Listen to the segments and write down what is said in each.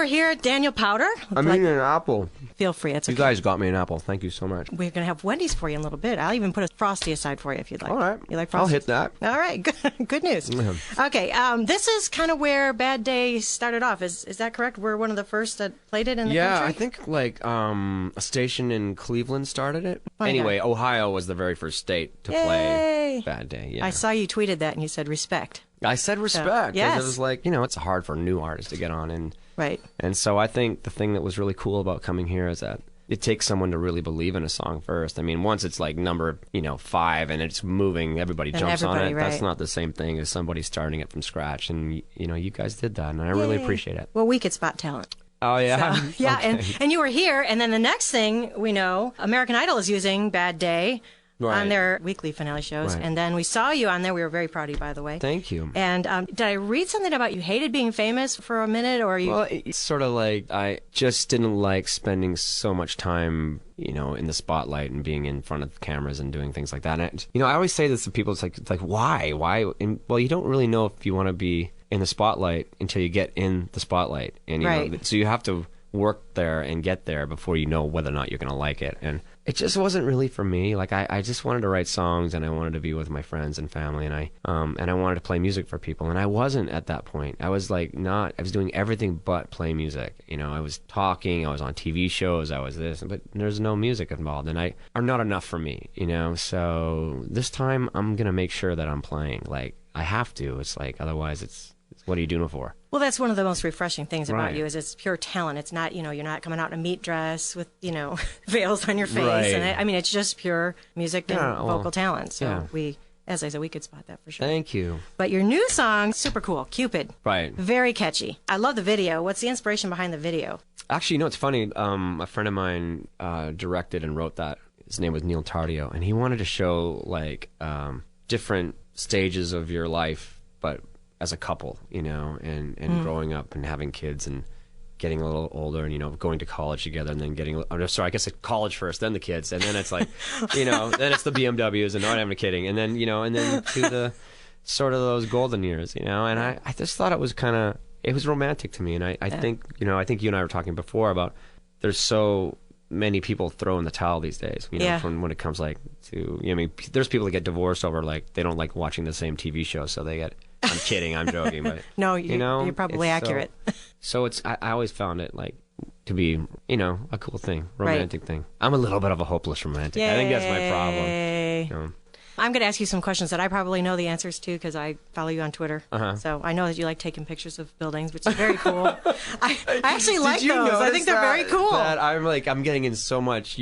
we're here at Daniel Powter. I'm eating an apple. Feel free. It's okay. You guys got me an apple. Thank you so much. We're going to have Wendy's for you in a little bit. I'll even put a Frosty aside for you if you'd like. All right. You like Frosty? I'll hit that. All right. Good news. Okay. This is kind of where Bad Day started off. Is that correct? We're one of the first that played it in the country? Yeah, I think like a station in Cleveland started it. Anyway, Ohio was the very first state to play Bad Day. Yeah. I saw you tweeted that and you said respect. I said respect because it was like, it's hard for new artists to get on. And so I think the thing that was really cool about coming here is that it takes someone to really believe in a song first. I mean, once it's like number, 5 and it's moving, everybody jumps on it. Right. That's not the same thing as somebody starting it from scratch. And, you guys did that, and I really appreciate it. Well, we could spot talent. Oh, yeah? So, yeah, okay. and you were here, and then the next thing we know, American Idol is using Bad Day on their weekly finale shows. Right. And then we saw you on there. We were very proud of you, by the way. Thank you. And did I read something about you hated being famous for a minute? Or you? Well, it's sort of like I just didn't like spending so much time, in the spotlight and being in front of cameras and doing things like that. And, I always say this to people. It's like why? Why? And, well, you don't really know if you want to be in the spotlight until you get in the spotlight. And, so you have to work there and get there before you know whether or not you're going to like it. And it just wasn't really for me. Like I just wanted to write songs, and I wanted to be with my friends and family, and I wanted to play music for people. And I wasn't at that point. I was I was doing everything but play music. I was talking, I was on TV shows, I was this, but there's no music involved, and are not enough for me. So this time I'm gonna make sure that I'm playing. Like I have to. It's like otherwise it's what are you doing it for? Well, that's one of the most refreshing things about you is it's pure talent. It's not, you're not coming out in a meat dress with, veils on your face. Right. And it's just pure music and vocal talent. So as I said, we could spot that for sure. Thank you. But your new song, super cool, Cupid. Right. Very catchy. I love the video. What's the inspiration behind the video? Actually, it's funny. A friend of mine directed and wrote that. His name was Neil Tardio, and he wanted to show different stages of your life, but as a couple, and growing up and having kids and getting a little older and, going to college together and then I guess college first, then the kids. And then it's like, then it's the BMWs and not having a kidding. And then, and then to the sort of those golden years, and I just thought it was it was romantic to me. And I think, I think you and I were talking before about there's so many people throwing the towel these days, from when it comes to, there's people that get divorced over they don't like watching the same TV show, so they get, I'm kidding, I'm joking, but no, you're probably accurate. So it's I always found it to be, a cool thing, romantic thing. I'm a little bit of a hopeless romantic. Yay. I think that's my problem. I'm going to ask you some questions that I probably know the answers to because I follow you on Twitter. So I know that you like taking pictures of buildings, which is very cool. I actually like those. I think they're very cool. That I'm getting in so much,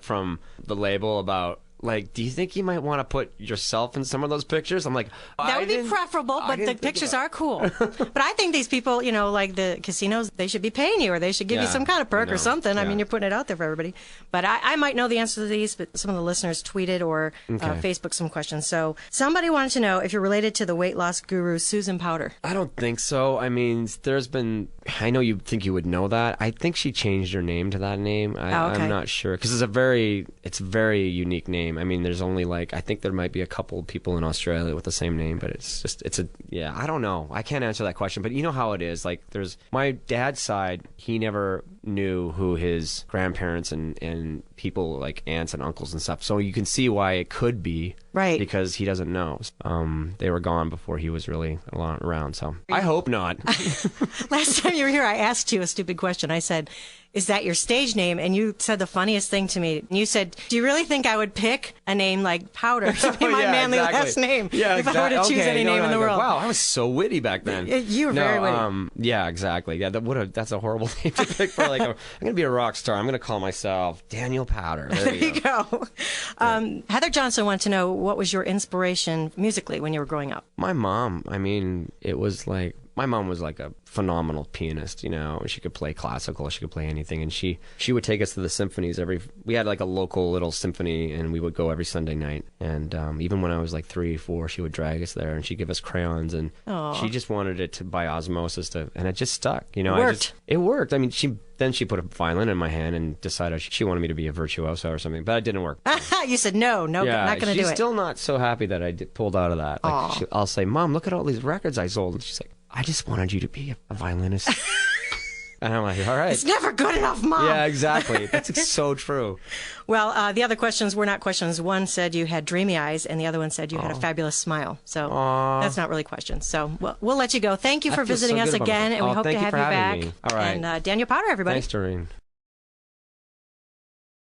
from the label about. Do you think you might want to put yourself in some of those pictures? I'm like, that would be preferable, but the pictures are cool. But I think these people, like the casinos, they should be paying you, or they should give you some kind of perk or something. Yeah. I mean, you're putting it out there for everybody. But I might know the answer to these, but some of the listeners tweeted or Facebook some questions. So somebody wanted to know if you're related to the weight loss guru Susan Powter. I don't think so. I mean, I know you think you would know that. I think she changed her name to that name. I'm not sure because it's a very unique name. I mean, there's only I think there might be a couple people in Australia with the same name, but I don't know. I can't answer that question, but you know how it is. There's my dad's side, he never knew who his grandparents and people aunts and uncles and stuff. So you can see why it could be. Right. Because he doesn't know. They were gone before he was really around, so I hope not. Last time you were here, I asked you a stupid question. I said, is that your stage name? And you said the funniest thing to me. You said, do you really think I would pick a name like Powter to be my manly last name if I were to choose any name in the world? Wow, I was so witty back then. You were very witty. Yeah, exactly. Yeah, that's a horrible name to pick for I'm going to be a rock star. I'm going to call myself Daniel Powter. There you go. Heather Johnson wanted to know, what was your inspiration musically when you were growing up? My mom. I mean, it was my mom was a phenomenal pianist, she could play classical, she could play anything, and she would take us to the symphonies we had a local little symphony, and we would go every Sunday night, and even when I was 3, 4, she would drag us there, and she'd give us crayons, and she just wanted it to by osmosis and it just stuck, it worked. I mean, she put a violin in my hand and decided she wanted me to be a virtuoso or something, but it didn't work. You said no, not going to do it. She's still not so happy that I pulled out of that. I'll say, Mom, look at all these records I sold, and she's like, I just wanted you to be a violinist. And I'm like, all right. It's never good enough, Mom. Yeah, exactly. That's so true. Well, the other questions were not questions. One said you had dreamy eyes, and the other one said you had a fabulous smile. So that's not really questions. So we'll let you go. Thank you for visiting us again, and we hope to have you back. Me. All right. And Daniel Powter, everybody. Thanks, Doreen.